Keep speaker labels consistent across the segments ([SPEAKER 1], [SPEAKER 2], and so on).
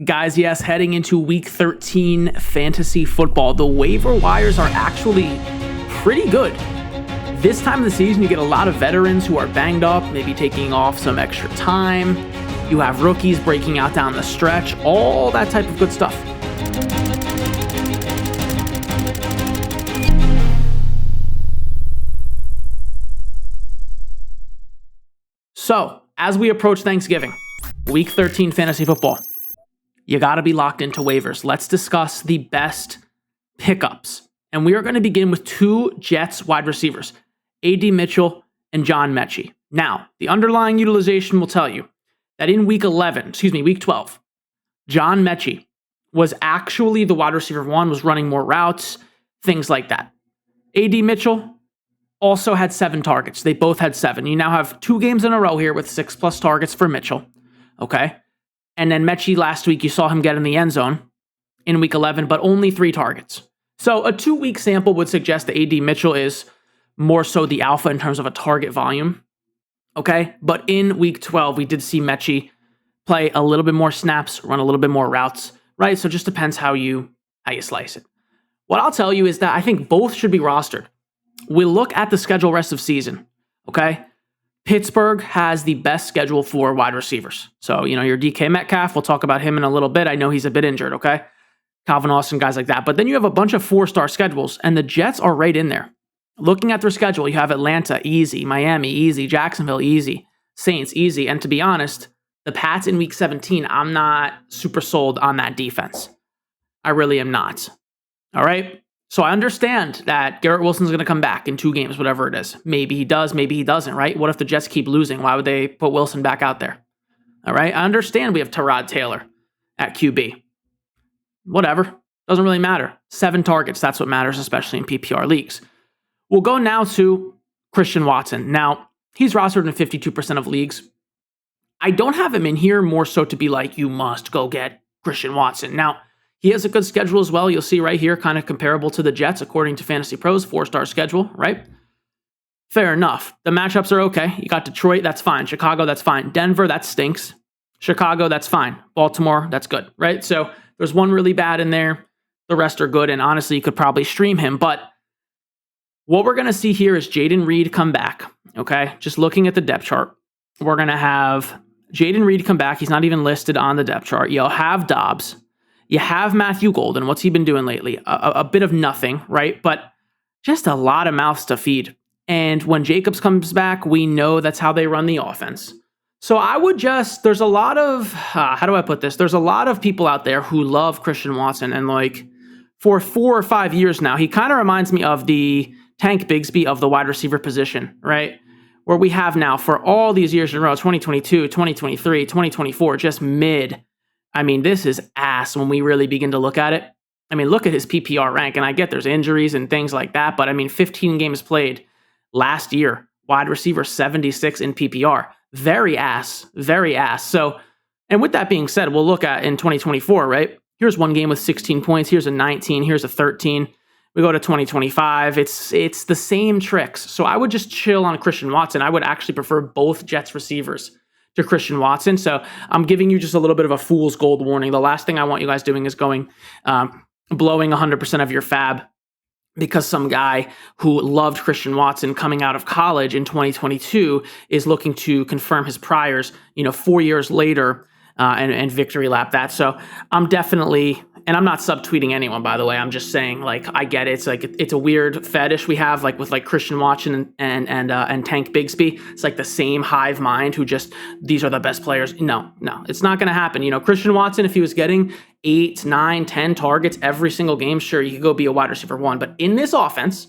[SPEAKER 1] Guys, yes, heading into week 13 fantasy football, the waiver wires are actually pretty good. This time of the season, you get a lot of veterans who are banged up, maybe taking off some extra time. You have rookies breaking out down the stretch, all that type of good stuff. So, as we approach Thanksgiving, week 13 fantasy football, you got to be locked into waivers. Let's discuss the best pickups. And we are going to begin with two Jets wide receivers, A.D. Mitchell and John Metchie. Now, the underlying utilization will tell you that in week 12, John Metchie was actually the wide receiver one, was running more routes, things like that. A.D. Mitchell also had 7 targets. They both had 7. You now have 2 games in a row here with 6+ targets for Mitchell. Okay. And then Metchie last week, you saw him get in the end zone in week 11, but only 3 targets. So a 2-week sample would suggest that A.D. Mitchell is more so the alpha in terms of a target volume. Okay. But in week 12, we did see Metchie play a little bit more snaps, run a little bit more routes, right? So it just depends how you slice it. What I'll tell you is that I think both should be rostered. We'll look at the schedule rest of season. Okay. Pittsburgh has the best schedule for wide receivers. So, your DK Metcalf, we'll talk about him in a little bit. I know he's a bit injured, okay? Calvin Austin, guys like that. But then you have a bunch of 4-star schedules, and the Jets are right in there. Looking at their schedule, you have Atlanta, easy. Miami, easy. Jacksonville, easy. Saints, easy. And to be honest, the Pats in week 17, I'm not super sold on that defense. I really am not. All right? So I understand that Garrett Wilson's going to come back in 2 games, whatever it is. Maybe he does, maybe he doesn't, right? What if the Jets keep losing? Why would they put Wilson back out there? All right, I understand we have Tyrod Taylor at QB. Whatever, doesn't really matter. 7 targets, that's what matters, especially in PPR leagues. We'll go now to Christian Watson. Now, he's rostered in 52% of leagues. I don't have him in here more so to be like, you must go get Christian Watson. Now, he has a good schedule as well. You'll see right here, kind of comparable to the Jets, according to Fantasy Pros, 4-star schedule, right? Fair enough. The matchups are okay. You got Detroit, that's fine. Chicago, that's fine. Denver, that stinks. Chicago, that's fine. Baltimore, that's good, right? So there's one really bad in there. The rest are good, and honestly, you could probably stream him. But what we're going to see here is Jayden Reed come back, okay? Just looking at the depth chart, we're going to have Jayden Reed come back. He's not even listed on the depth chart. You'll have Dobbs. You have Matthew Golden. What's he been doing lately? A bit of nothing, right? But just a lot of mouths to feed. And when Jacobs comes back, we know that's how they run the offense. So I would there's a lot of, how do I put this? There's a lot of people out there who love Christian Watson. And for 4 or 5 years now, he kind of reminds me of the Tank Bigsby of the wide receiver position, right? Where we have now for all these years in a row, 2022, 2023, 2024, just mid. I mean, this is ass when we really begin to look at it. I mean, look at his PPR rank, and I get there's injuries and things like that, but 15 games played last year, wide receiver 76 in PPR. Very ass. So, and with that being said, we'll look at in 2024, right? Here's one game with 16 points. Here's a 19. Here's a 13. We go to 2025. It's the same tricks. So I would just chill on Christian Watson. I would actually prefer both Jets receivers to Christian Watson. So I'm giving you just a little bit of a fool's gold warning. The last thing I want you guys doing is blowing 100% of your fab because some guy who loved Christian Watson coming out of college in 2022 is looking to confirm his priors, 4 years later and victory lap that. So I'm definitely, and I'm not subtweeting anyone, by the way. I'm just saying, I get it. It's a weird fetish we have, with Christian Watson and Tank Bigsby. It's the same hive mind who just, these are the best players. No, it's not going to happen. Christian Watson, if he was getting 8, 9, 10 targets every single game, sure, you could go be a wide receiver 1. But in this offense,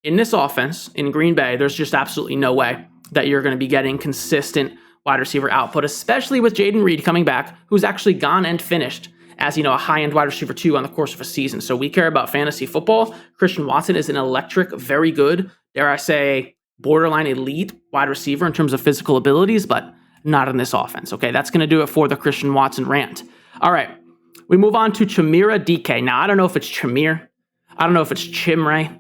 [SPEAKER 1] in Green Bay, there's just absolutely no way that you're going to be getting consistent wide receiver output, especially with Jayden Reed coming back, who's actually gone and finished as a high-end wide receiver 2 on the course of a season. So we care about fantasy football. Christian Watson is an electric, very good, dare I say, borderline elite wide receiver in terms of physical abilities, but not in this offense. Okay, that's going to do it for the Christian Watson rant. All right, we move on to Chimere Dike. Now, I don't know if it's Chimere. I don't know if it's Chimere.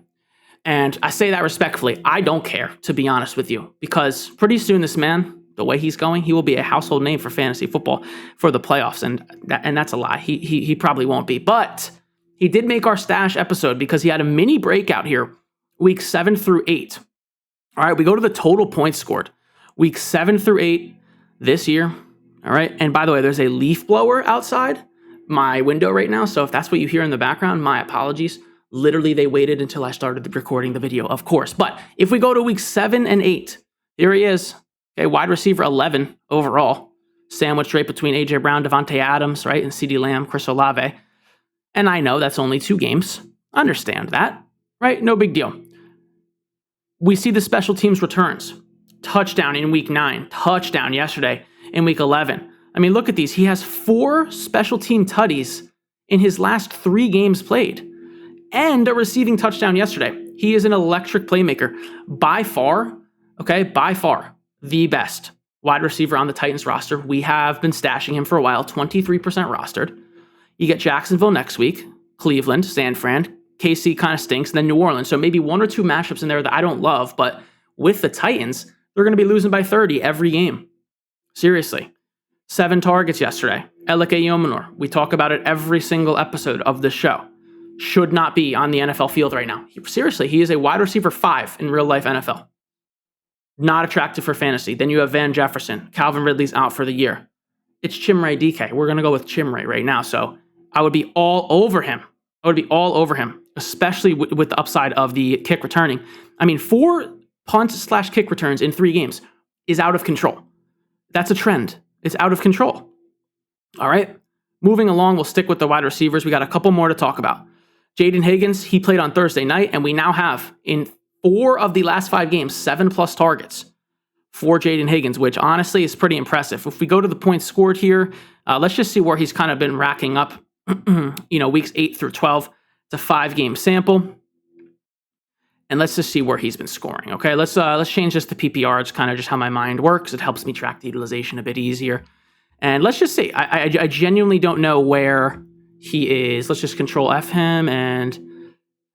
[SPEAKER 1] And I say that respectfully. I don't care, to be honest with you, because pretty soon this man the way he's going, he will be a household name for fantasy football for the playoffs. And that's a lie. He probably won't be. But he did make our stash episode because he had a mini breakout here, week 7 through 8. All right, we go to the total points scored. Week 7 through 8 this year. All right, and by the way, there's a leaf blower outside my window right now. So if that's what you hear in the background, my apologies. Literally, they waited until I started recording the video, of course. But if we go to week 7 and 8, here he is. Okay, wide receiver 11 overall. Sandwiched right between A.J. Brown, Devontae Adams, right, and CeeDee Lamb, Chris Olave. And I know that's only 2 games. Understand that, right? No big deal. We see the special teams returns. Touchdown in week 9. Touchdown yesterday in week 11. I mean, look at these. He has 4 special team tutties in his last 3 games played. And a receiving touchdown yesterday. He is an electric playmaker. By far, the best wide receiver on the Titans roster. We have been stashing him for a while. 23% rostered. You get Jacksonville next week. Cleveland, San Fran. KC kind of stinks, and then New Orleans. So maybe 1 or 2 matchups in there that I don't love, but with the Titans, they're going to be losing by 30 every game. Seriously. 7 targets yesterday. Elike Yomenor. We talk about it every single episode of this show. Should not be on the NFL field right now. Seriously, he is a wide receiver 5 in real life NFL. Not attractive for fantasy. Then you have Van Jefferson. Calvin Ridley's out for the year. It's Chimere Dike. We're going to go with Chimere right now. So I would be all over him. Especially with the upside of the kick returning. I mean, 4 punt/kick returns in 3 games is out of control. That's a trend. It's out of control. All right. Moving along, we'll stick with the wide receivers. We got a couple more to talk about. Jayden Higgins, he played on Thursday night, and we now have, in 4 of the last 5 games, 7+ targets for Jayden Higgins, which honestly is pretty impressive. If we go to the points scored here, let's just see where he's kind of been racking up, weeks 8 through 12. It's a 5-game sample. And let's just see where he's been scoring. Okay, let's change this to PPR. It's kind of just how my mind works. It helps me track the utilization a bit easier. And let's just see. I genuinely don't know where he is. Let's just control F him. And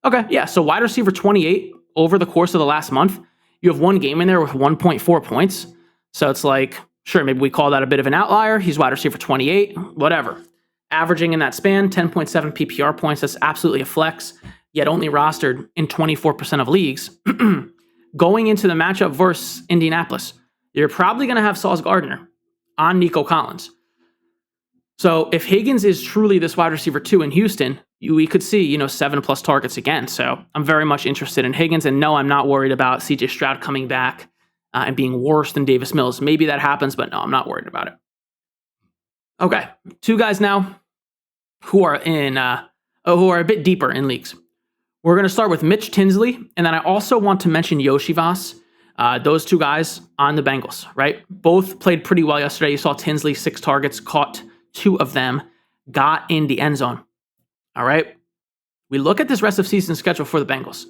[SPEAKER 1] okay, yeah. So wide receiver 28 over the course of the last month. You have 1 game in there with 1.4 points. So it's like, sure, maybe we call that a bit of an outlier. He's wide receiver 28, whatever. Averaging in that span, 10.7 PPR points. That's absolutely a flex, yet only rostered in 24% of leagues. Going into the matchup versus Indianapolis, you're probably going to have Sauce Gardner on Nico Collins. So if Higgins is truly this wide receiver 2 in Houston, we could see, 7+ targets again. So I'm very much interested in Higgins. And no, I'm not worried about CJ Stroud coming back and being worse than Davis Mills. Maybe that happens, but no, I'm not worried about it. Okay, 2 guys now who are a bit deeper in leagues. We're going to start with Mitch Tinsley, and then I also want to mention Yoshivas. Those 2 guys on the Bengals, right? Both played pretty well yesterday. You saw Tinsley, 6 targets, caught 2 of them, got in the end zone. All right. We look at this rest of season schedule for the Bengals.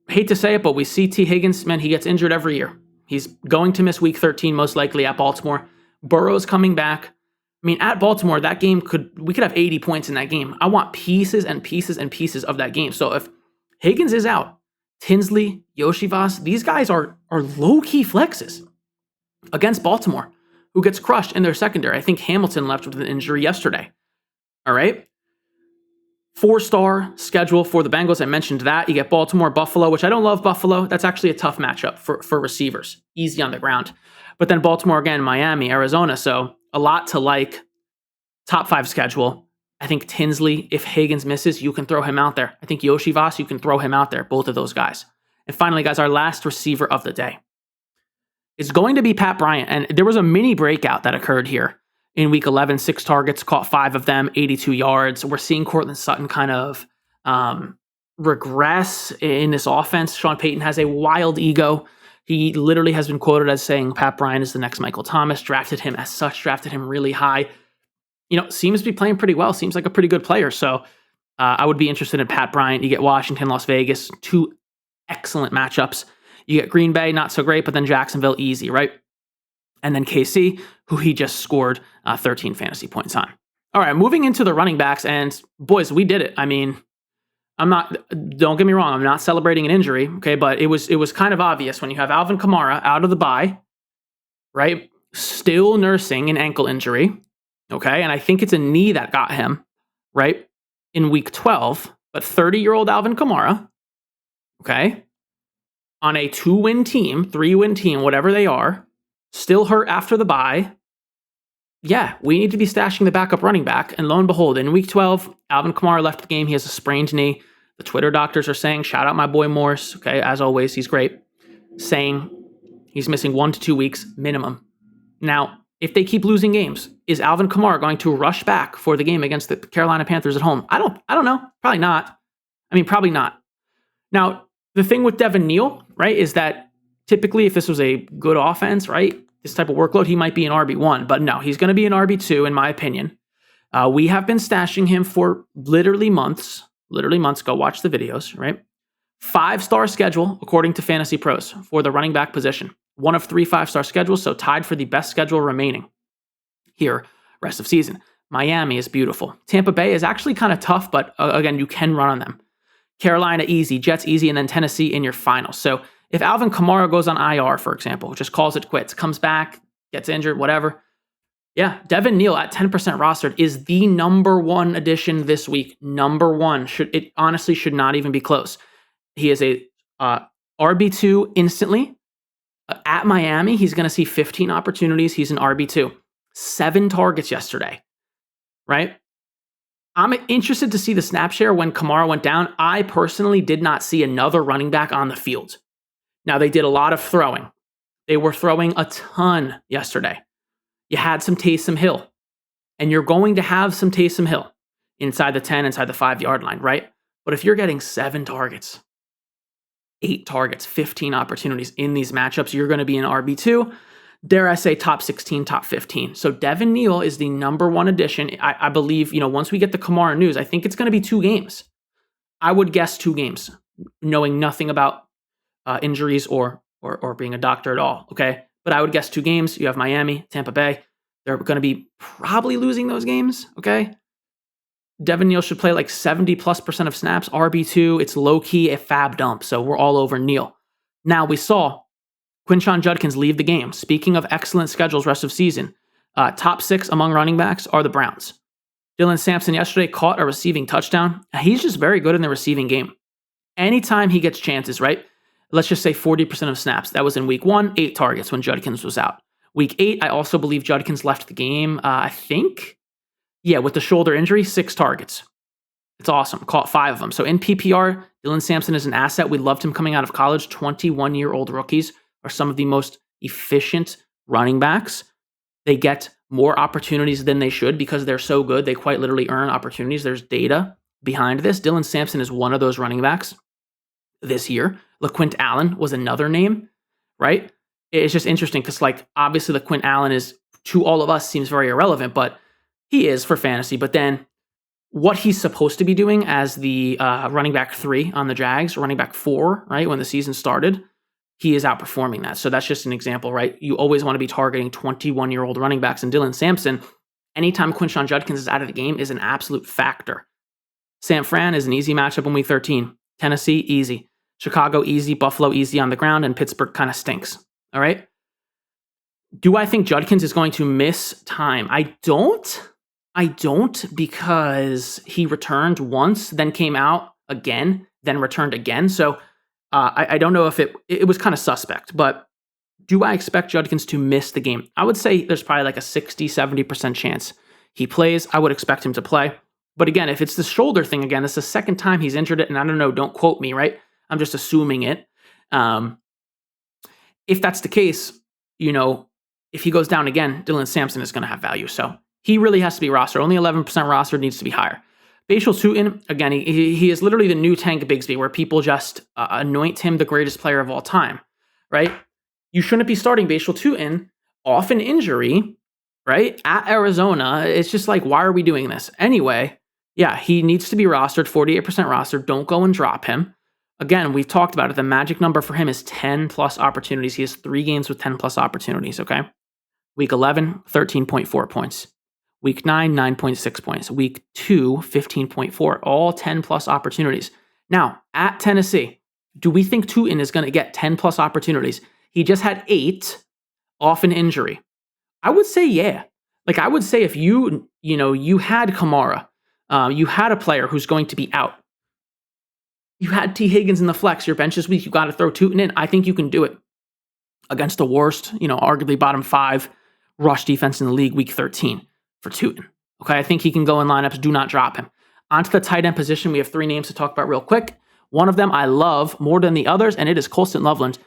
[SPEAKER 1] Hate to say it, but we see T. Higgins, man, he gets injured every year. He's going to miss week 13, most likely at Baltimore. Burrow's coming back. I mean, at Baltimore, that game we could have 80 points in that game. I want pieces and pieces and pieces of that game. So if Higgins is out, Tinsley, Yoshivas, these guys are low-key flexes against Baltimore, who gets crushed in their secondary. I think Hamilton left with an injury yesterday. All right. 4-star schedule for the Bengals. I mentioned that. You get Baltimore, Buffalo, which I don't love Buffalo. That's actually a tough matchup for receivers. Easy on the ground. But then Baltimore again, Miami, Arizona. So a lot to like. Top 5 schedule. I think Tinsley, if Higgins misses, you can throw him out there. I think Yoshivas, you can throw him out there. Both of those guys. And finally, guys, our last receiver of the day is going to be Pat Bryant. And there was a mini breakout that occurred here in week 11. 6 targets, caught 5 of them, 82 yards. We're seeing Cortland Sutton kind of regress in this offense. Sean Payton has a wild ego. He literally has been quoted as saying Pat Bryant is the next Michael Thomas. Drafted him as such, drafted him really high. Seems to be playing pretty well. Seems like a pretty good player. So I would be interested in Pat Bryant. You get Washington, Las Vegas, 2 excellent matchups. You get Green Bay, not so great, but then Jacksonville, easy, right? And then KC, who he just scored 13 fantasy points on. All right, moving into the running backs, and boys, we did it. I mean, don't get me wrong, I'm not celebrating an injury, okay, but it was kind of obvious when you have Alvin Kamara out of the bye, right? Still nursing an ankle injury, okay? And I think it's a knee that got him, right? In week 12, but 30-year-old Alvin Kamara, okay? On a 2-win team, 3-win team, whatever they are, still hurt after the bye. Yeah, we need to be stashing the backup running back. And lo and behold, in week 12, Alvin Kamara left the game. He has a sprained knee. The Twitter doctors are saying, shout out my boy Morse, okay? As always, he's great. Saying he's missing 1 to 2 weeks minimum. Now, if they keep losing games, is Alvin Kamara going to rush back for the game against the Carolina Panthers at home? I don't know. Probably not. Probably not. Now, the thing with Devin Neal, right, is that typically if this was a good offense, right, this type of workload, he might be an RB1. But no, he's going to be an RB2, in my opinion. We have been stashing him for literally months. Go watch the videos, right? 5-star schedule, according to Fantasy Pros, for the running back position. One of 3 5-star schedules, so tied for the best schedule remaining here rest of season. Miami is beautiful. Tampa Bay is actually kind of tough, but again, you can run on them. Carolina easy, Jets easy, and then Tennessee in your finals. So if Alvin Kamara goes on IR, for example, just calls it quits, comes back, gets injured, whatever. Yeah, Devin Neal at 10% rostered is the number 1 addition this week. Number 1. It honestly should not even be close. He is a RB2 instantly. At Miami, he's going to see 15 opportunities. He's an RB2. 7 targets yesterday, right? I'm interested to see the snap share when Kamara went down. I personally did not see another running back on the field. Now, they did a lot of throwing. They were throwing a ton yesterday. You had some Taysom Hill, and you're going to have some Taysom Hill inside the 10, inside the 5-yard line, right? But if you're getting 7 targets, 8 targets, 15 opportunities in these matchups, you're going to be an RB2. Dare I say top 16, top 15. So Devin Neal is the number 1 addition. I believe, once we get the Kamara news, I think it's going to be 2 games. I would guess 2 games, knowing nothing about injuries or being a doctor at all, okay? But I would guess 2 games. You have Miami, Tampa Bay. They're going to be probably losing those games, okay? Devin Neal should play like 70+% of snaps, RB2. It's low-key a fab dump, so we're all over Neal. Now, we saw Quinshon Judkins leave the game. Speaking of excellent schedules rest of season, top 6 among running backs are the Browns. Dylan Sampson yesterday caught a receiving touchdown. He's just very good in the receiving game. Anytime he gets chances, right? Let's just say 40% of snaps. That was in week 1, 8 targets when Judkins was out. Week 8, I also believe Judkins left the game, I think. Yeah, with the shoulder injury, 6 targets. It's awesome. Caught 5 of them. So in PPR, Dylan Sampson is an asset. We loved him coming out of college. 21-year-old rookies are some of the most efficient running backs. They get more opportunities than they should because they're so good. They quite literally earn opportunities. There's data behind this. Dylan Sampson is one of those running backs this year. LaQuint Allen was another name, right? It's just interesting because, obviously LaQuint Allen is, to all of us, seems very irrelevant, but he is for fantasy. But then what he's supposed to be doing as the running back 3 on the Jags, running back 4, right, when the season started, he is outperforming that. So that's just an example, right? You always want to be targeting 21-year-old running backs. And Dylan Sampson, anytime Quinshon Judkins is out of the game, is an absolute factor. San Fran is an easy matchup in week 13. Tennessee, easy. Chicago, easy. Buffalo, easy on the ground. And Pittsburgh kind of stinks. All right? Do I think Judkins is going to miss time? I don't because he returned once, then came out again, then returned again. So I don't know if it was kind of suspect, but do I expect Judkins to miss the game? I would say there's probably like a 60-70% chance he plays. I would expect him to play. But again, if it's the shoulder thing again, it's the second time he's injured it, and I don't know, don't quote me, right? I'm just assuming it. If that's the case, if he goes down again, Dylan Sampson is going to have value. So he really has to be rostered. Only 11% rostered, needs to be higher. Bhayshul Tuten, again, he is literally the new Tank Bigsby, where people just anoint him the greatest player of all time, right? You shouldn't be starting Bhayshul Tuten off an injury, right? At Arizona. It's just like, why are we doing this? Anyway, yeah, he needs to be rostered, 48% rostered. Don't go and drop him. Again, we've talked about it. The magic number for him is 10+ opportunities. He has 3 games with 10+ opportunities, okay? Week 11, 13.4 points. Week 9, 9.6 points. Week 2, 15.4. All 10+ opportunities. Now, at Tennessee, do we think Tuten is going to get 10+ opportunities? He just had 8 off an injury? I would say, yeah. Like, I would say if you had Kamara, you had a player who's going to be out. You had T. Higgins in the flex. Your bench is weak. You got to throw Tuten in. I think you can do it against the worst, arguably bottom 5 rush defense in the league, week 13 for Tuten. Okay, I think he can go in lineups. Do not drop him. Onto the tight end position, we have 3 names to talk about real quick. One of them I love more than the others, and it is Colston Loveland.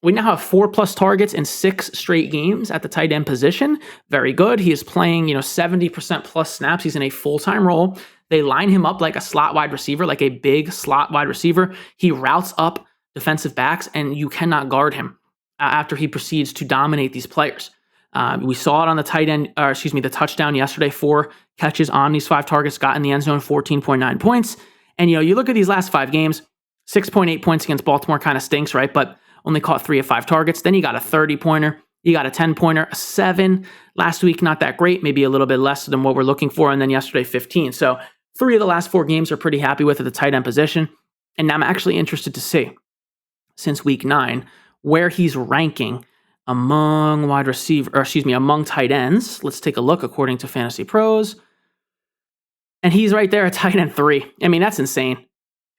[SPEAKER 1] We now have 4+ targets in 6 straight games at the tight end position. Very good. He is playing, 70% plus snaps. He's in a full-time role. They line him up like a slot wide receiver, like a big slot wide receiver. He routes up defensive backs, and you cannot guard him after he proceeds to dominate these players. We saw it on the the touchdown yesterday. 4 catches on these 5 targets, got in the end zone, 14.9 points. And, you look at these last 5 games, 6.8 points against Baltimore kind of stinks, right? But only caught 3 of 5 targets. Then you got a 30-pointer. You got a 10-pointer, a 7. Last week, not that great, maybe a little bit less than what we're looking for. And then yesterday, 15. So 3 of the last 4 games are pretty happy with at the tight end position. And I'm actually interested to see, since week 9, where he's ranking among among tight ends. Let's take a look according to Fantasy Pros. And he's right there at tight end 3. I mean, that's insane.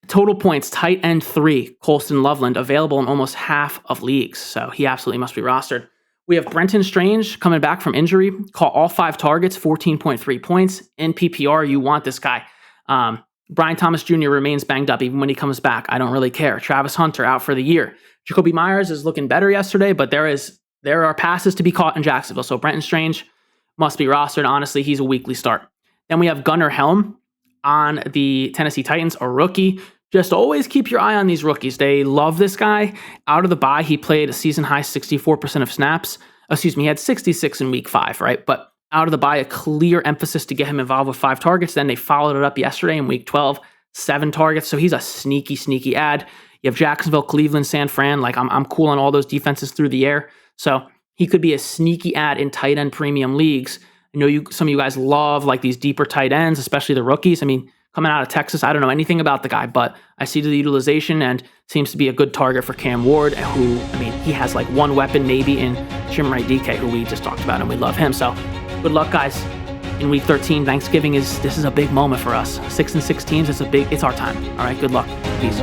[SPEAKER 1] Total points, tight end 3, Colston Loveland, available in almost half of leagues. So he absolutely must be rostered. We have Brenton Strange coming back from injury, caught all 5 targets, 14.3 points. In PPR, you want this guy. Brian Thomas Jr. remains banged up even when he comes back. I don't really care. Travis Hunter out for the year. Jacoby Myers is looking better yesterday, but there are passes to be caught in Jacksonville. So Brenton Strange must be rostered. Honestly, he's a weekly start. Then we have Gunnar Helm on the Tennessee Titans, a rookie. Just always keep your eye on these rookies. They love this guy. Out of the bye, he played a season-high 64% of snaps. He had 66 in week 5, right? But out of the bye, a clear emphasis to get him involved with 5 targets. Then they followed it up yesterday in week 12, 7 targets. So he's a sneaky ad. You have Jacksonville, Cleveland, San Fran. Like, I'm cool on all those defenses through the air. So he could be a sneaky ad in tight end premium leagues. I know some of you guys love like these deeper tight ends, especially the rookies. I mean, coming out of Texas, I don't know anything about the guy, but I see the utilization and seems to be a good target for Cam Ward, who, he has like one weapon maybe in Chimere Dike, who we just talked about, and we love him. So good luck, guys. In week 13, Thanksgiving this is a big moment for us. 6-6 teams, it's our time. All right, good luck. Peace.